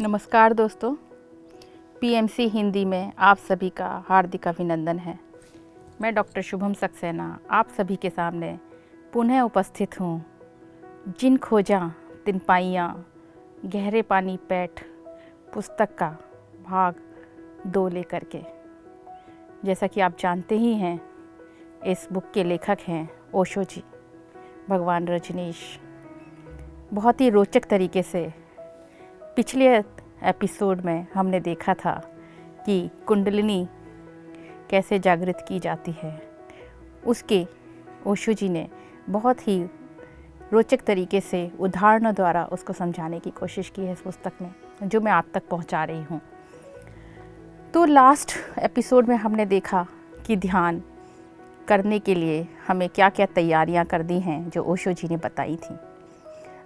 नमस्कार दोस्तों, पीएमसी हिंदी में आप सभी का हार्दिक अभिनंदन है। मैं डॉक्टर शुभम सक्सेना आप सभी के सामने पुनः उपस्थित हूँ। जिन खोजा तिन पाइयाँ गहरे पानी पैठ पुस्तक का भाग 2 लेकर के। जैसा कि आप जानते ही हैं, इस बुक के लेखक हैं ओशो जी, भगवान रजनीश। बहुत ही रोचक तरीके से पिछले एपिसोड में हमने देखा था कि कुंडलिनी कैसे जागृत की जाती है। उसके ओशो जी ने बहुत ही रोचक तरीके से उदाहरणों द्वारा उसको समझाने की कोशिश की है इस पुस्तक में, जो मैं आप तक पहुंचा रही हूं। तो लास्ट एपिसोड में हमने देखा कि ध्यान करने के लिए हमें क्या क्या तैयारियां करनी हैं, जो ओशो जी ने बताई थी।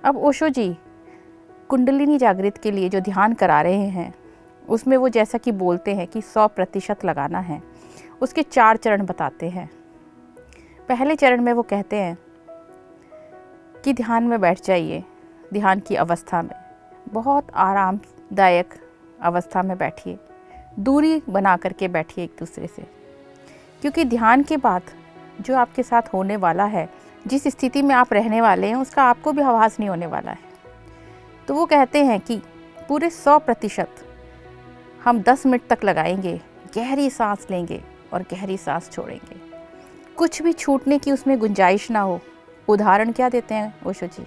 अब ओशो जी कुंडलिनी जागृत के लिए जो ध्यान करा रहे हैं, उसमें वो जैसा कि बोलते हैं कि 100% लगाना है। उसके 4 चरण बताते हैं। पहले चरण में वो कहते हैं कि ध्यान में बैठ जाइए। ध्यान की अवस्था में बहुत आरामदायक अवस्था में बैठिए, दूरी बना करके बैठिए एक दूसरे से, क्योंकि ध्यान के बाद जो आपके साथ होने वाला है, जिस स्थिति में आप रहने वाले हैं, उसका आपको भी आभास नहीं होने वाला है। तो वो कहते हैं कि पूरे 100% हम 10 मिनट तक लगाएंगे, गहरी सांस लेंगे और गहरी सांस छोड़ेंगे, कुछ भी छूटने की उसमें गुंजाइश ना हो। उदाहरण क्या देते हैं ओशो जी?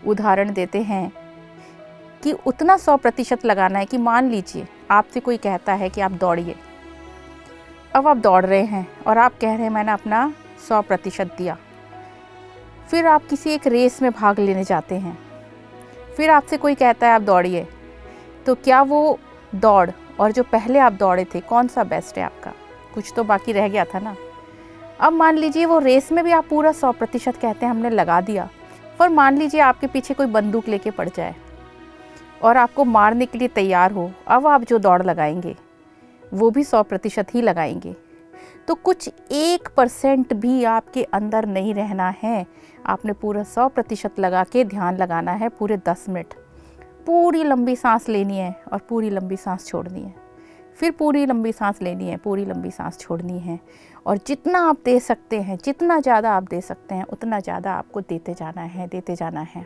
उदाहरण देते हैं कि उतना 100% लगाना है कि मान लीजिए आपसे कोई कहता है कि आप दौड़िए। अब आप दौड़ रहे हैं और आप कह रहे हैं मैंने अपना 100% दिया। फिर आप किसी एक रेस में भाग लेने जाते हैं, फिर आपसे कोई कहता है आप दौड़िए। तो क्या वो दौड़ और जो पहले आप दौड़े थे, कौन सा बेस्ट है आपका? कुछ तो बाकी रह गया था ना। अब मान लीजिए वो रेस में भी आप पूरा 100% कहते हैं हमने लगा दिया, पर मान लीजिए आपके पीछे कोई बंदूक लेके पड़ जाए और आपको मारने के लिए तैयार हो। अब आप जो दौड़ लगाएंगे वो भी 100% ही लगाएंगे। तो कुछ 1% भी आपके अंदर नहीं रहना है। आपने पूरा 100% लगा के ध्यान लगाना है पूरे 10 मिनट। पूरी लंबी सांस लेनी है और पूरी लंबी सांस छोड़नी है, फिर पूरी लंबी सांस लेनी है, पूरी लंबी सांस छोड़नी है। और जितना आप दे सकते हैं, जितना ज़्यादा आप दे सकते हैं, उतना ज़्यादा आपको देते जाना है, देते जाना है।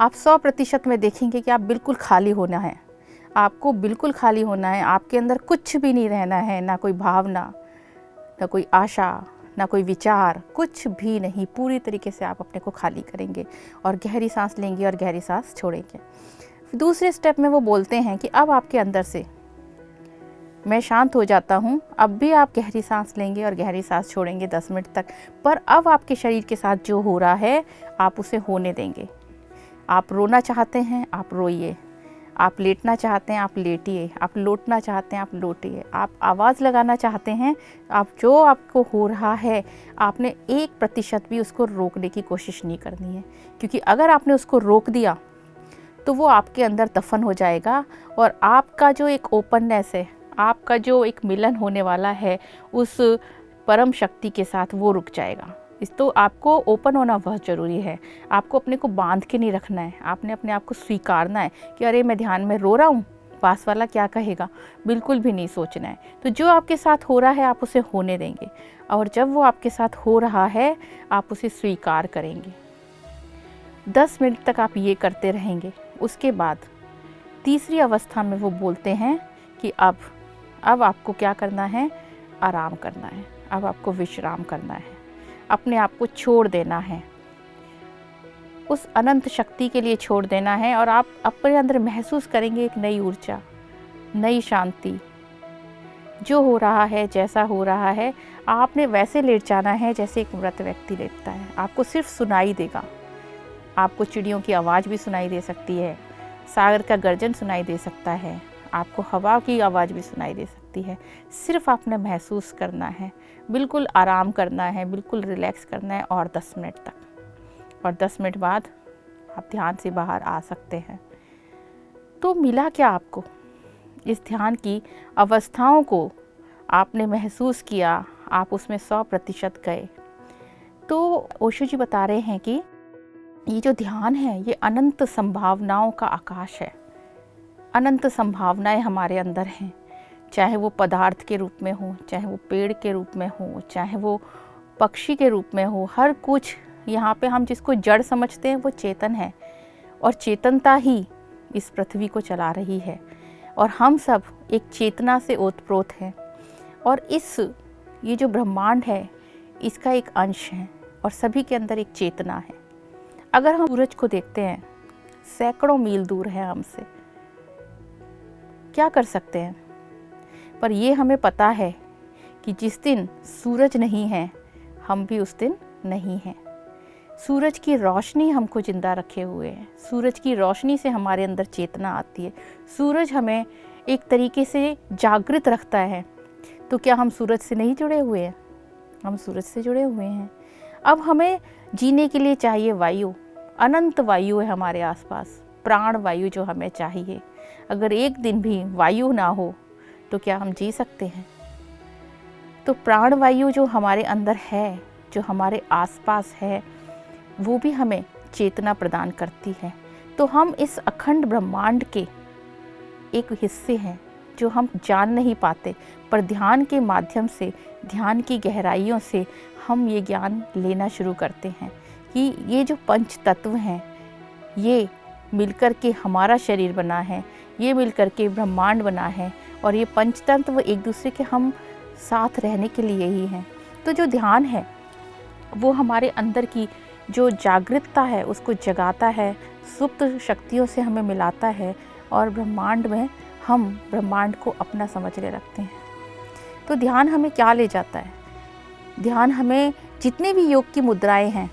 आप 100% में देखेंगे कि आप बिल्कुल खाली होना है। आपको बिल्कुल खाली होना है, आपके अंदर कुछ भी नहीं रहना है, ना कोई भावना, ना कोई आशा, ना कोई विचार, कुछ भी नहीं। पूरी तरीके से आप अपने को खाली करेंगे और गहरी सांस लेंगे और गहरी सांस छोड़ेंगे। दूसरे स्टेप में वो बोलते हैं कि अब आपके अंदर से मैं शांत हो जाता हूँ। अब भी आप गहरी सांस लेंगे और गहरी सांस छोड़ेंगे 10 मिनट तक, पर अब आपके शरीर के साथ जो हो रहा है आप उसे होने देंगे। आप रोना चाहते हैं, आप रोइए। आप लेटना चाहते हैं, आप लेटिए। आप लौटना चाहते हैं, आप लौटिए। आप आवाज़ लगाना चाहते हैं, आप जो आपको हो रहा है, आपने 1% भी उसको रोकने की कोशिश नहीं करनी है, क्योंकि अगर आपने उसको रोक दिया तो वो आपके अंदर दफन हो जाएगा और आपका जो एक ओपननेस है, आपका जो एक मिलन होने वाला है उस परम शक्ति के साथ, वो रुक जाएगा। तो आपको ओपन होना बहुत ज़रूरी है। आपको अपने को बांध के नहीं रखना है। आपने अपने आप को स्वीकारना है कि अरे मैं ध्यान में रो रहा हूँ, पास वाला क्या कहेगा, बिल्कुल भी नहीं सोचना है। तो जो आपके साथ हो रहा है आप उसे होने देंगे, और जब वो आपके साथ हो रहा है आप उसे स्वीकार करेंगे। 10 मिनट तक आप ये करते रहेंगे। उसके बाद तीसरी अवस्था में वो बोलते हैं कि अब आपको क्या करना है? आराम करना है। अब आपको विश्राम करना है, अपने आप को छोड़ देना है, उस अनंत शक्ति के लिए छोड़ देना है। और आप अपने अंदर महसूस करेंगे एक नई ऊर्जा, नई शांति। जो हो रहा है, जैसा हो रहा है, आपने वैसे लेट जाना है जैसे एक मृत व्यक्ति लेटता है। आपको सिर्फ सुनाई देगा। आपको चिड़ियों की आवाज़ भी सुनाई दे सकती है, सागर का गर्जन सुनाई दे सकता है, आपको हवा की आवाज़ भी सुनाई दे सकती है। सिर्फ आपने महसूस करना है, बिल्कुल आराम करना है, बिल्कुल रिलैक्स करना है। और 10 मिनट तक, और 10 मिनट बाद आप ध्यान से बाहर आ सकते हैं। तो मिला क्या आपको? इस ध्यान की अवस्थाओं को आपने महसूस किया, आप उसमें 100% गए। तो ओशो जी बता रहे हैं कि ये जो ध्यान है, ये अनंत संभावनाओं का आकाश है। अनंत संभावनाएं हमारे अंदर हैं, चाहे वो पदार्थ के रूप में हो, चाहे वो पेड़ के रूप में हो, चाहे वो पक्षी के रूप में हो। हर कुछ यहाँ पे हम जिसको जड़ समझते हैं वो चेतन है, और चेतनता ही इस पृथ्वी को चला रही है, और हम सब एक चेतना से ओतप्रोत हैं। और ये जो ब्रह्मांड है इसका एक अंश है, और सभी के अंदर एक चेतना है। अगर हम सूरज को देखते हैं, सैकड़ों मील दूर है हमसे, क्या कर सकते हैं? पर ये हमें पता है कि जिस दिन सूरज नहीं है, हम भी उस दिन नहीं हैं। सूरज की रोशनी हमको जिंदा रखे हुए है। सूरज की रोशनी से हमारे अंदर चेतना आती है। सूरज हमें एक तरीके से जागृत रखता है। तो क्या हम सूरज से नहीं जुड़े हुए हैं? हम सूरज से जुड़े हुए हैं। अब हमें जीने के लिए चाहिए वायु। अनंत वायु है हमारे आसपास, प्राण वायु जो हमें चाहिए। अगर एक दिन भी वायु ना हो तो क्या हम जी सकते हैं? तो प्राण वायु जो हमारे अंदर है, जो हमारे आसपास है, वो भी हमें चेतना प्रदान करती है। तो हम इस अखंड ब्रह्मांड के एक हिस्से हैं जो हम जान नहीं पाते, पर ध्यान के माध्यम से, ध्यान की गहराइयों से हम ये ज्ञान लेना शुरू करते हैं कि ये जो पंच तत्व हैं, ये मिलकर के हमारा शरीर बना है, ये मिलकर के ब्रह्मांड बना है, और ये पंच तत्व एक दूसरे के हम साथ रहने के लिए ही हैं। तो जो ध्यान है वो हमारे अंदर की जो जागृतता है उसको जगाता है, सुप्त शक्तियों से हमें मिलाता है, और ब्रह्मांड में हम ब्रह्मांड को अपना समझने लगते हैं। तो ध्यान हमें क्या ले जाता है? ध्यान हमें जितने भी योग की मुद्राएं हैं,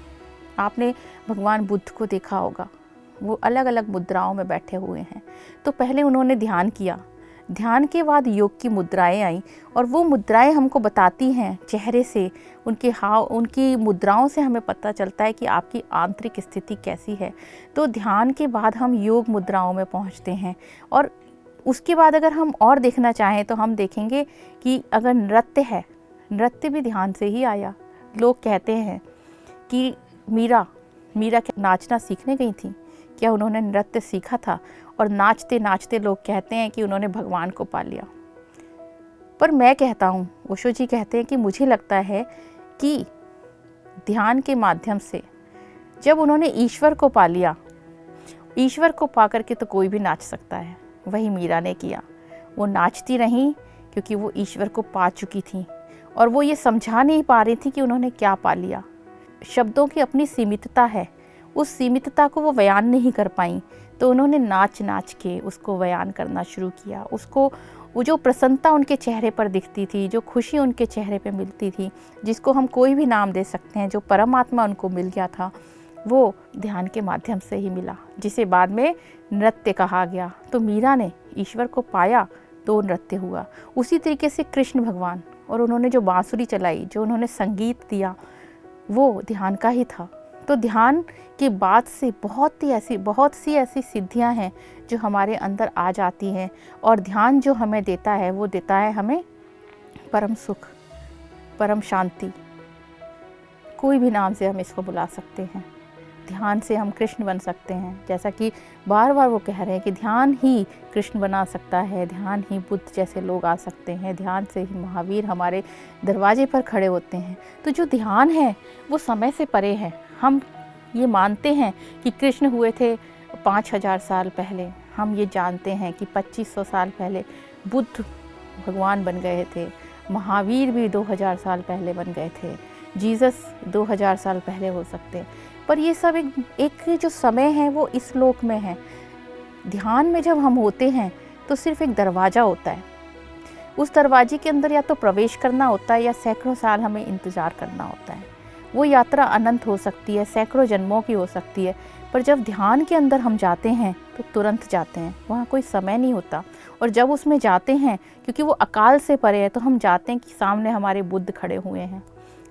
आपने भगवान बुद्ध को देखा होगा, वो अलग अलग मुद्राओं में बैठे हुए हैं। तो पहले उन्होंने ध्यान किया, ध्यान के बाद योग की मुद्राएं आई, और वो मुद्राएं हमको बताती हैं चेहरे से, उनकी मुद्राओं से हमें पता चलता है कि आपकी आंतरिक स्थिति कैसी है। तो ध्यान के बाद हम योग मुद्राओं में पहुंचते हैं। और उसके बाद अगर हम और देखना चाहें तो हम देखेंगे कि अगर नृत्य है, नृत्य भी ध्यान से ही आया। लोग कहते हैं कि मीरा नाचना सीखने गई थी, क्या उन्होंने नृत्य सीखा था? और नाचते नाचते लोग कहते हैं कि उन्होंने भगवान को पा लिया। पर मैं कहता हूँ, ओशो जी कहते हैं कि मुझे लगता है कि ध्यान के माध्यम से जब उन्होंने ईश्वर को पा लिया, ईश्वर को पा करके तो कोई भी नाच सकता है। वही मीरा ने किया, वो नाचती रहीं क्योंकि वो ईश्वर को पा चुकी थी, और वो ये समझा नहीं पा रही थी कि उन्होंने क्या पा लिया। शब्दों की अपनी सीमितता है, उस सीमितता को वो बयान नहीं कर पाई, तो उन्होंने नाच नाच के उसको बयान करना शुरू किया। उसको वो जो प्रसन्नता उनके चेहरे पर दिखती थी, जो खुशी उनके चेहरे पे मिलती थी, जिसको हम कोई भी नाम दे सकते हैं, जो परमात्मा उनको मिल गया था, वो ध्यान के माध्यम से ही मिला, जिसे बाद में नृत्य कहा गया। तो मीरा ने ईश्वर को पाया तो नृत्य हुआ। उसी तरीके से कृष्ण भगवान, और उन्होंने जो बांसुरी चलाई, जो उन्होंने संगीत दिया, वो ध्यान का ही था। तो ध्यान के बाद से बहुत सी ऐसी सिद्धियां हैं जो हमारे अंदर आ जाती हैं, और ध्यान जो हमें देता है वो देता है हमें परम सुख, परम शांति। कोई भी नाम से हम इसको बुला सकते हैं। ध्यान से हम कृष्ण बन सकते हैं, जैसा कि बार बार वो कह रहे हैं कि ध्यान ही कृष्ण बना सकता है, ध्यान ही बुद्ध जैसे लोग आ सकते हैं, ध्यान से ही महावीर हमारे दरवाजे पर खड़े होते हैं। तो जो ध्यान है वो समय से परे है। हम ये मानते हैं कि कृष्ण हुए थे 5000 साल पहले, हम ये जानते हैं कि 2500 साल पहले बुद्ध भगवान बन गए थे, महावीर भी 2000 साल पहले बन गए थे, जीसस 2000 साल पहले हो सकते हैं। पर ये सब एक जो समय है वो इस लोक में है। ध्यान में जब हम होते हैं तो सिर्फ एक दरवाज़ा होता है, उस दरवाजे के अंदर या तो प्रवेश करना होता है या सैकड़ों साल हमें इंतज़ार करना होता है। वो यात्रा अनंत हो सकती है, सैकड़ों जन्मों की हो सकती है, पर जब ध्यान के अंदर हम जाते हैं तो तुरंत जाते हैं, वहाँ कोई समय नहीं होता। और जब उसमें जाते हैं, क्योंकि वो अकाल से परे है, तो हम जाते हैं कि सामने हमारे बुद्ध खड़े हुए हैं,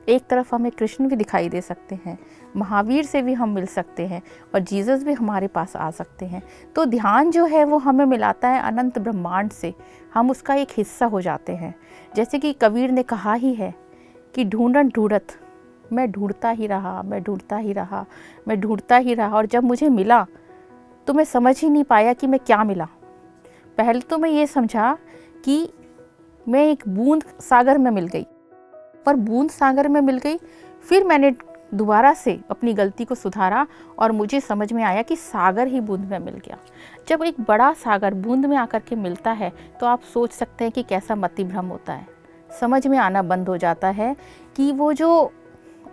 एक तरफ हमें कृष्ण भी दिखाई दे सकते हैं, महावीर से भी हम मिल सकते हैं, और जीसस भी हमारे पास आ सकते हैं। तो ध्यान जो है वो हमें मिलाता है अनंत ब्रह्मांड से, हम उसका एक हिस्सा हो जाते हैं। जैसे कि कबीर ने कहा ही है कि ढूंढत ढूंढत मैं ढूंढता ही रहा, मैं ढूंढता ही रहा, मैं ढूंढता ही रहा, और जब मुझे मिला तो मैं समझ ही नहीं पाया कि मैं क्या मिला। पहले तो मैं ये समझा कि मैं एक बूंद सागर में मिल गई, पर बूंद सागर में मिल गई। फिर मैंने दोबारा से अपनी गलती को सुधारा और मुझे समझ में आया कि सागर ही बूंद में मिल गया। जब एक बड़ा सागर बूंद में आकर के मिलता है तो आप सोच सकते हैं कि कैसा मति भ्रम होता है। समझ में आना बंद हो जाता है कि वो जो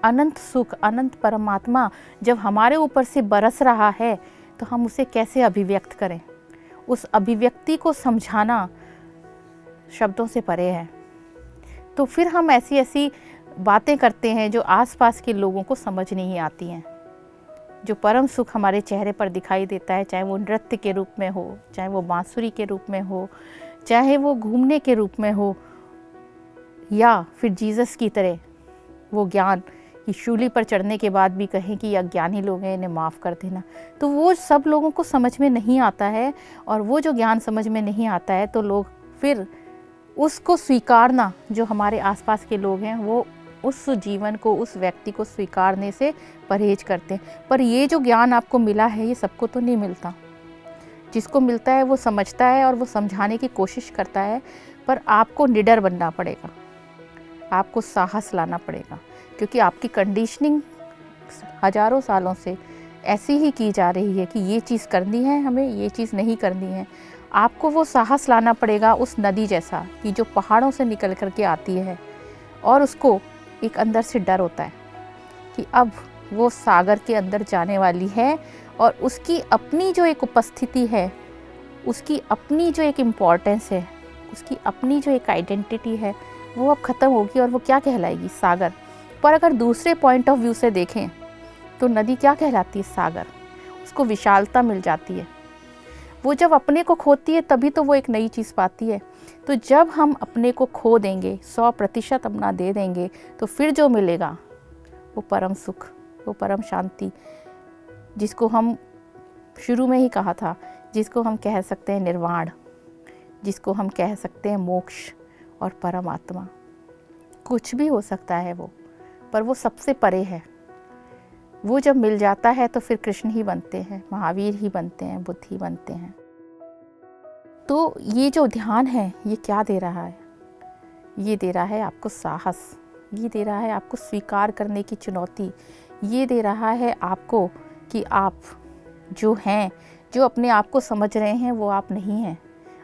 अनंत सुख, अनंत परमात्मा जब हमारे ऊपर से बरस रहा है तो हम उसे कैसे अभिव्यक्त करें। उस अभिव्यक्ति को समझाना शब्दों से परे है। तो फिर हम ऐसी ऐसी बातें करते हैं जो आसपास के लोगों को समझ नहीं आती हैं। जो परम सुख हमारे चेहरे पर दिखाई देता है, चाहे वो नृत्य के रूप में हो, चाहे वो बांसुरी के रूप में हो, चाहे वो घूमने के रूप में हो, या फिर जीसस की तरह वो ज्ञान कि शूली पर चढ़ने के बाद भी कहें कि अज्ञानी लोग हैं, इन्हें माफ़ कर देना, तो वो सब लोगों को समझ में नहीं आता है। और वो जो ज्ञान समझ में नहीं आता है तो लोग फिर उसको स्वीकारना, जो हमारे आसपास के लोग हैं वो उस जीवन को, उस व्यक्ति को स्वीकारने से परहेज करते हैं। पर ये जो ज्ञान आपको मिला है ये सबको तो नहीं मिलता। जिसको मिलता है वो समझता है और वो समझाने की कोशिश करता है, पर आपको निडर बनना पड़ेगा, आपको साहस लाना पड़ेगा, क्योंकि आपकी कंडीशनिंग हजारों सालों से ऐसी ही की जा रही है कि ये चीज़ करनी है हमें, ये चीज़ नहीं करनी है। आपको वो साहस लाना पड़ेगा उस नदी जैसा कि जो पहाड़ों से निकल कर के आती है और उसको एक अंदर से डर होता है कि अब वो सागर के अंदर जाने वाली है और उसकी अपनी जो एक उपस्थिति है, उसकी अपनी जो एक इम्पॉर्टेंस है, उसकी अपनी जो एक आइडेंटिटी है, वो अब ख़त्म होगी और वो क्या कहलाएगी? सागर। पर अगर दूसरे पॉइंट ऑफ व्यू से देखें तो नदी क्या कहलाती है? सागर। उसको विशालता मिल जाती है। वो जब अपने को खोती है तभी तो वो एक नई चीज़ पाती है। तो जब हम अपने को खो देंगे, 100% अपना दे देंगे, तो फिर जो मिलेगा वो परम सुख, वो परम शांति, जिसको हम शुरू में ही कहा था, जिसको हम कह सकते हैं निर्वाण, जिसको हम कह सकते हैं मोक्ष और परमात्मा। कुछ भी हो सकता है वो, पर वो सबसे परे है। वो जब मिल जाता है तो फिर कृष्ण ही बनते हैं, महावीर ही बनते हैं, बुद्ध ही बनते हैं। तो ये जो ध्यान है ये क्या दे रहा है? ये दे रहा है आपको साहस, ये दे रहा है आपको स्वीकार करने की चुनौती, ये दे रहा है आपको कि आप जो हैं, जो अपने आप को समझ रहे हैं वो आप नहीं हैं,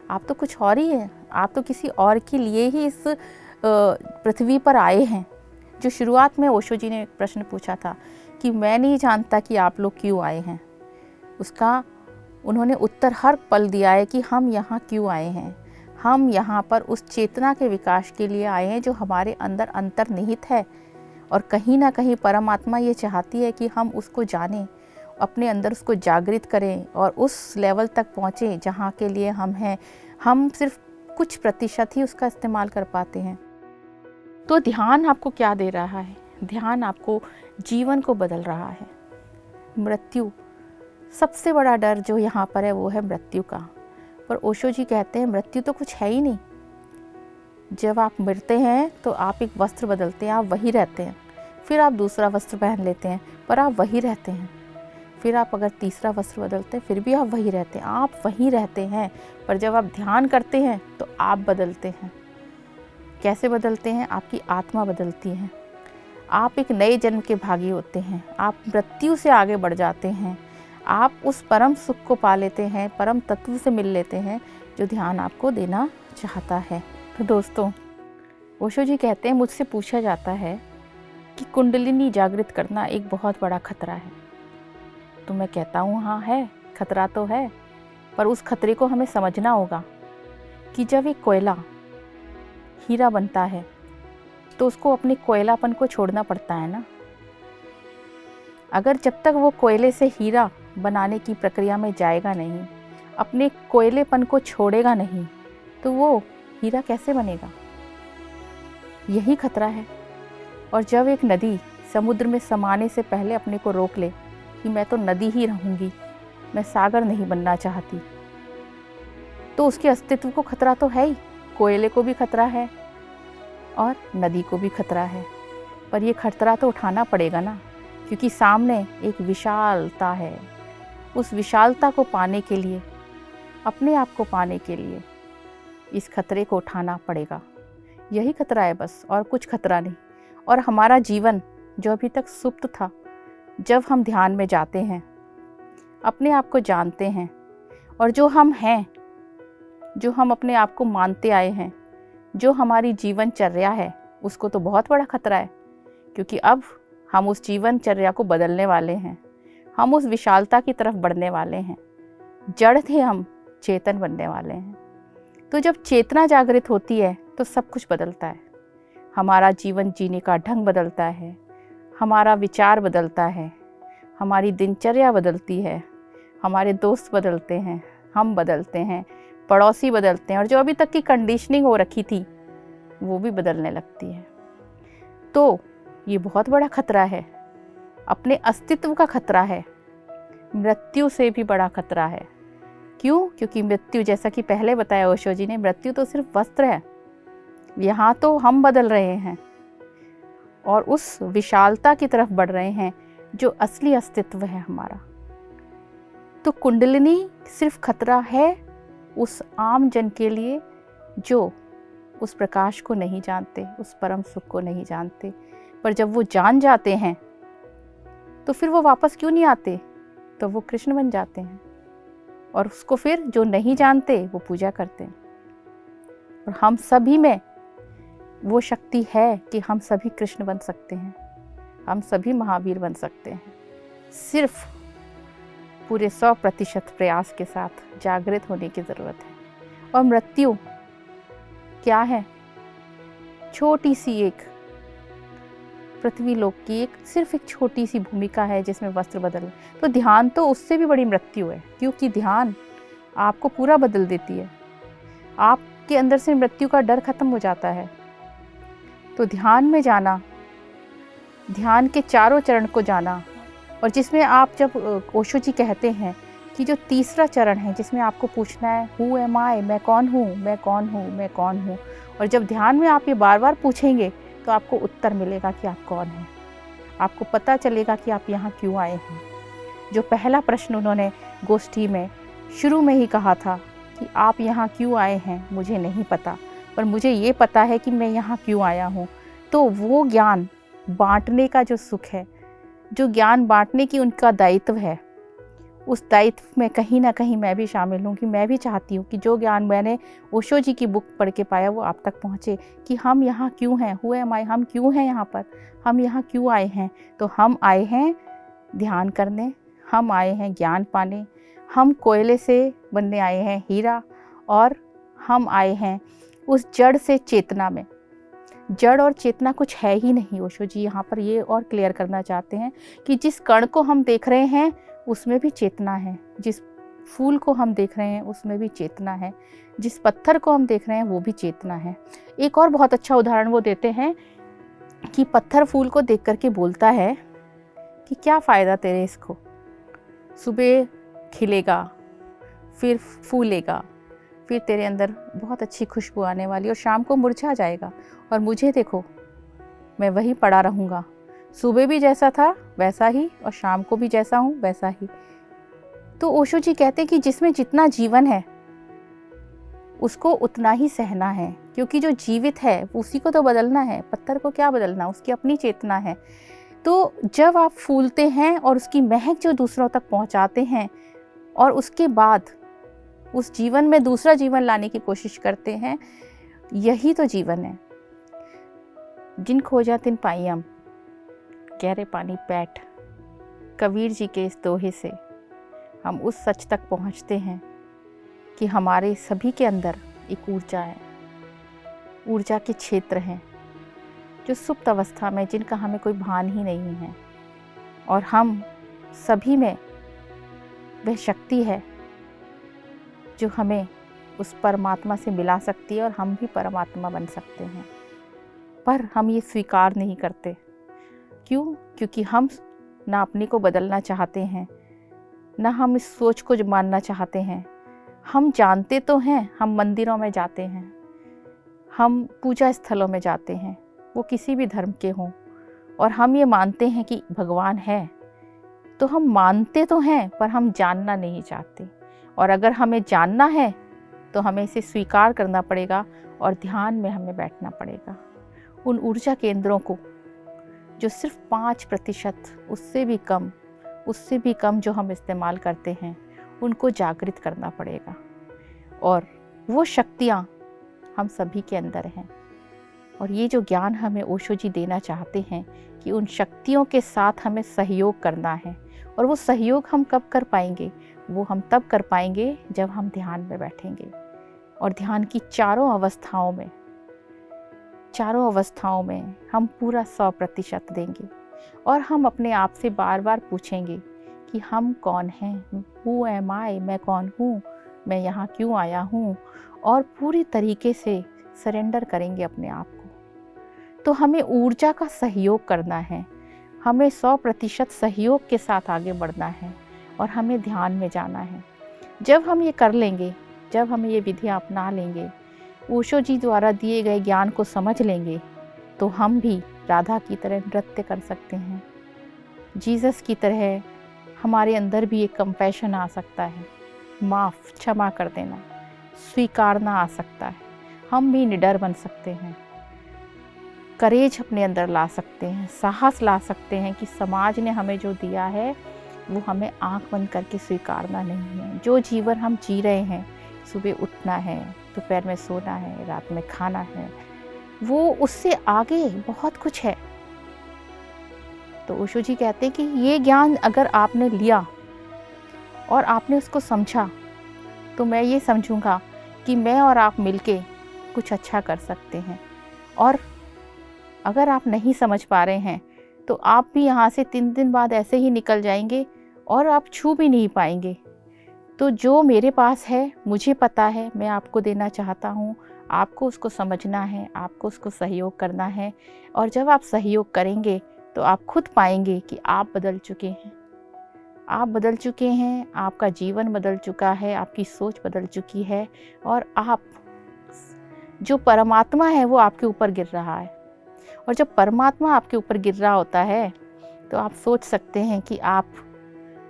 आप तो कुछ और ही हैं। आप तो किसी और के लिए ही इस पृथ्वी पर आए हैं। जो शुरुआत में ओशो जी ने एक प्रश्न पूछा था कि मैं नहीं जानता कि आप लोग क्यों आए हैं, उसका उन्होंने उत्तर हर पल दिया है कि हम यहाँ क्यों आए हैं। हम यहाँ पर उस चेतना के विकास के लिए आए हैं जो हमारे अंदर अंतर्निहित है, और कहीं ना कहीं परमात्मा ये चाहती है कि हम उसको जानें, अपने अंदर उसको जागृत करें और उस लेवल तक पहुँचें जहाँ के लिए हम हैं। हम सिर्फ कुछ प्रतिशत ही उसका इस्तेमाल कर पाते हैं। तो ध्यान आपको क्या दे रहा है? ध्यान आपको जीवन को बदल रहा है। मृत्यु, सबसे बड़ा डर जो यहाँ पर है वो है मृत्यु का। पर ओशो जी कहते हैं मृत्यु तो कुछ है ही नहीं। जब आप मरते हैं तो आप एक वस्त्र बदलते हैं, आप वही रहते हैं। फिर आप दूसरा वस्त्र पहन लेते हैं, पर आप वही रहते हैं। फिर आप अगर तीसरा वस्त्र बदलते हैं, फिर भी आप वही रहते हैं। आप वही रहते हैं, पर जब आप ध्यान करते हैं तो आप बदलते हैं। कैसे बदलते हैं? आपकी आत्मा बदलती है। आप एक नए जन्म के भागी होते हैं। आप मृत्यु से आगे बढ़ जाते हैं। आप उस परम सुख को पा लेते हैं, परम तत्व से मिल लेते हैं जो ध्यान आपको देना चाहता है। तो दोस्तों, ओशो जी कहते हैं मुझसे पूछा जाता है कि कुंडलिनी जागृत करना एक बहुत बड़ा खतरा है। तो मैं कहता हूँ हाँ है, खतरा तो है, पर उस खतरे को हमें समझना होगा कि जब एक कोयला हीरा बनता है तो उसको अपने कोयलापन को छोड़ना पड़ता है ना। अगर जब तक वो कोयले से हीरा बनाने की प्रक्रिया में जाएगा नहीं, अपने कोयलेपन को छोड़ेगा नहीं, तो वो हीरा कैसे बनेगा? यही खतरा है। और जब एक नदी समुद्र में समाने से पहले अपने को रोक ले कि मैं तो नदी ही रहूँगी, मैं सागर नहीं बनना चाहती, तो उसके अस्तित्व को खतरा तो है ही। कोयले को भी खतरा है और नदी को भी खतरा है, पर ये खतरा तो उठाना पड़ेगा ना, क्योंकि सामने एक विशालता है। उस विशालता को पाने के लिए अपने आप को पाने के लिए इस खतरे को उठाना पड़ेगा। यही खतरा है बस, और कुछ खतरा नहीं। और हमारा जीवन जो अभी तक सुप्त था, जब हम ध्यान में जाते हैं, अपने आप को जानते हैं, और जो हम हैं, जो हम अपने आप को मानते आए हैं, जो हमारी जीवनचर्या है, उसको तो बहुत बड़ा खतरा है। क्योंकि अब हम उस जीवनचर्या को बदलने वाले हैं, हम उस विशालता की तरफ बढ़ने वाले हैं। जड़ थे हम, चेतन बनने वाले हैं। तो जब चेतना जागृत होती है तो सब कुछ बदलता है। हमारा जीवन जीने का ढंग बदलता है, हमारा विचार बदलता है, हमारी दिनचर्या बदलती है, हमारे दोस्त बदलते हैं, हम बदलते हैं, पड़ोसी बदलते हैं, और जो अभी तक की कंडीशनिंग हो रखी थी वो भी बदलने लगती है। तो ये बहुत बड़ा खतरा है, अपने अस्तित्व का खतरा है, मृत्यु से भी बड़ा खतरा है। क्यों? क्योंकि मृत्यु, जैसा कि पहले बताया ओशो जी ने, मृत्यु तो सिर्फ वस्त्र है। यहाँ तो हम बदल रहे हैं और उस विशालता की तरफ बढ़ रहे हैं जो असली अस्तित्व है हमारा। तो कुंडलिनी सिर्फ खतरा है उस आम जन के लिए जो उस प्रकाश को नहीं जानते, उस परम सुख को नहीं जानते। पर जब वो जान जाते हैं तो फिर वो वापस क्यों नहीं आते? तो वो कृष्ण बन जाते हैं, और उसको फिर जो नहीं जानते वो पूजा करते हैं। और हम सभी में वो शक्ति है कि हम सभी कृष्ण बन सकते हैं, हम सभी महावीर बन सकते हैं। सिर्फ पूरे 100% प्रयास के साथ जागृत होने की ज़रूरत है। और मृत्यु क्या है? छोटी सी एक पृथ्वी लोक की सिर्फ एक छोटी सी भूमिका है जिसमें वस्त्र बदल। तो ध्यान तो उससे भी बड़ी मृत्यु है, क्योंकि ध्यान आपको पूरा बदल देती है। आपके अंदर से मृत्यु का डर खत्म हो जाता है। तो ध्यान में जाना, ध्यान के चारों चरण को जाना, और जिसमें आप, जब ओशो जी कहते हैं कि जो तीसरा चरण है जिसमें आपको पूछना है हु एम आई, मैं कौन हूँ, मैं कौन हूँ, मैं कौन हूँ, और जब ध्यान में आप ये बार बार पूछेंगे तो आपको उत्तर मिलेगा कि आप कौन हैं। आपको पता चलेगा कि आप यहाँ क्यों आए हैं। जो पहला प्रश्न उन्होंने गोष्ठी में शुरू में ही कहा था कि आप यहाँ क्यों आए हैं, मुझे नहीं पता, पर मुझे ये पता है कि मैं यहाँ क्यों आया हूँ। तो वो ज्ञान बांटने का जो सुख है, जो ज्ञान बांटने की उनका दायित्व है, उस दायित्व में कहीं ना कहीं मैं भी शामिल हूँ कि मैं भी चाहती हूँ कि जो ज्ञान मैंने ओशो जी की बुक पढ़ के पाया वो आप तक पहुँचे, कि हम यहाँ क्यों हैं, हु एम आई, हम क्यों हैं यहाँ पर, हम यहाँ क्यों आए हैं। तो हम आए हैं ध्यान करने, हम आए हैं ज्ञान पाने, हम कोयले से बनने आए हैं हीरा, और हम आए हैं उस जड़ से चेतना में। जड़ और चेतना कुछ है ही नहीं। ओशो जी यहाँ पर ये और क्लियर करना चाहते हैं कि जिस कण को हम देख रहे हैं उसमें भी चेतना है, जिस फूल को हम देख रहे हैं उसमें भी चेतना है, जिस पत्थर को हम देख रहे हैं वो भी चेतना है। एक और बहुत अच्छा उदाहरण वो देते हैं कि पत्थर फूल को देख करके बोलता है कि क्या फ़ायदा तेरे इसको, सुबह खिलेगा, फिर फूलेगा, फिर तेरे अंदर बहुत अच्छी खुशबू आने वाली, और शाम को मुरझा जाएगा, और मुझे देखो मैं वहीं पड़ा रहूँगा, सुबह भी जैसा था वैसा ही, और शाम को भी जैसा हूँ वैसा ही। तो ओशो जी कहते हैं कि जिसमें जितना जीवन है उसको उतना ही सहना है, क्योंकि जो जीवित है उसी को तो बदलना है, पत्थर को क्या बदलना, उसकी अपनी चेतना है। तो जब आप फूलते हैं और उसकी महक जो दूसरों तक पहुंचाते हैं, और उसके बाद उस जीवन में दूसरा जीवन लाने की कोशिश करते हैं, यही तो जीवन है। जिन खोजा तिन पाइयम, गहरे पानी पैठ, कबीर जी के इस दोहे से हम उस सच तक पहुंचते हैं कि हमारे सभी के अंदर एक ऊर्जा है, ऊर्जा के क्षेत्र हैं जो सुप्त अवस्था में, जिनका हमें कोई भान ही नहीं है, और हम सभी में वह शक्ति है जो हमें उस परमात्मा से मिला सकती है, और हम भी परमात्मा बन सकते हैं। पर हम ये स्वीकार नहीं करते। क्यों? क्योंकि हम ना अपने को बदलना चाहते हैं, ना हम इस सोच को मानना चाहते हैं। हम जानते तो हैं, हम मंदिरों में जाते हैं, हम पूजा स्थलों में जाते हैं, वो किसी भी धर्म के हों, और हम ये मानते हैं कि भगवान है। तो हम मानते तो हैं पर हम जानना नहीं चाहते, और अगर हमें जानना है तो हमें इसे स्वीकार करना पड़ेगा और ध्यान में हमें बैठना पड़ेगा। उन ऊर्जा केंद्रों को जो सिर्फ 5% उससे भी कम जो हम इस्तेमाल करते हैं, उनको जागृत करना पड़ेगा। और वो शक्तियाँ हम सभी के अंदर हैं। और ये जो ज्ञान हमें ओशो जी देना चाहते हैं कि उन शक्तियों के साथ हमें सहयोग करना है। और वो सहयोग हम कब कर पाएंगे? वो हम तब कर पाएंगे जब हम ध्यान में बैठेंगे और ध्यान की चारों अवस्थाओं में हम पूरा 100% देंगे। और हम अपने आप से बार बार पूछेंगे कि हम कौन हैं, हु एम आई, मैं कौन हूँ, मैं यहाँ क्यों आया हूँ, और पूरी तरीके से सरेंडर करेंगे अपने आप को। तो हमें ऊर्जा का सहयोग करना है, हमें 100% सहयोग के साथ आगे बढ़ना है और हमें ध्यान में जाना है। जब हम ये कर लेंगे, जब हम ये विधियाँ अपना लेंगे, ओशो जी द्वारा दिए गए ज्ञान को समझ लेंगे, तो हम भी राधा की तरह नृत्य कर सकते हैं। जीसस की तरह हमारे अंदर भी एक कंपैशन आ सकता है, क्षमा कर देना, स्वीकारना आ सकता है। हम भी निडर बन सकते हैं, करेज अपने अंदर ला सकते हैं, साहस ला सकते हैं कि समाज ने हमें जो दिया है वो हमें आंख बंद करके स्वीकारना नहीं है। जो जीवन हम जी रहे हैं, सुबह उठना है, दोपहर में सोना है, रात में खाना है, वो उससे आगे बहुत कुछ है। तो ओशो जी कहते हैं कि ये ज्ञान अगर आपने लिया और आपने उसको समझा, तो मैं ये समझूंगा कि मैं और आप मिलके कुछ अच्छा कर सकते हैं। और अगर आप नहीं समझ पा रहे हैं तो आप भी यहाँ से 3 दिन बाद ऐसे ही निकल जाएंगे और आप छू भी नहीं पाएंगे। तो जो मेरे पास है, मुझे पता है, मैं आपको देना चाहता हूँ। आपको उसको समझना है, आपको उसको सहयोग करना है। और जब आप सहयोग करेंगे तो आप खुद पाएंगे कि आप बदल चुके हैं, आप बदल चुके हैं, आपका जीवन बदल चुका है, आपकी सोच बदल चुकी है और आप जो परमात्मा है वो आपके ऊपर गिर रहा है। और जब परमात्मा आपके ऊपर गिर रहा होता है तो आप सोच सकते हैं कि आप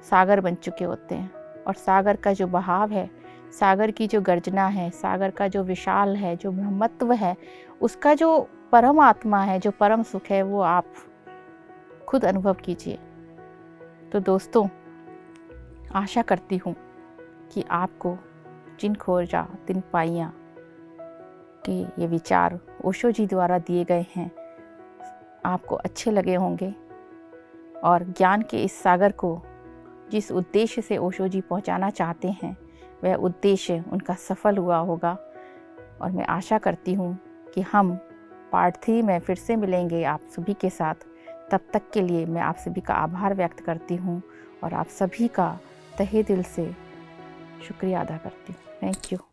सागर बन चुके होते हैं। और सागर का जो बहाव है, सागर की जो गर्जना है, सागर का जो विशाल है, जो ब्रह्मत्व है, उसका जो परमात्मा है, जो परम सुख है, वो आप खुद अनुभव कीजिए। तो दोस्तों, आशा करती हूँ कि आपको जिन खोजा तिन पाइयाँ के ये विचार ओशो जी द्वारा दिए गए हैं आपको अच्छे लगे होंगे और ज्ञान के इस सागर को जिस उद्देश्य से ओशो जी पहुंचाना चाहते हैं वह उद्देश्य उनका सफल हुआ होगा। और मैं आशा करती हूँ कि हम पार्ट 3 में फिर से मिलेंगे आप सभी के साथ। तब तक के लिए मैं आप सभी का आभार व्यक्त करती हूँ और आप सभी का तहे दिल से शुक्रिया अदा करती हूँ। Thank you.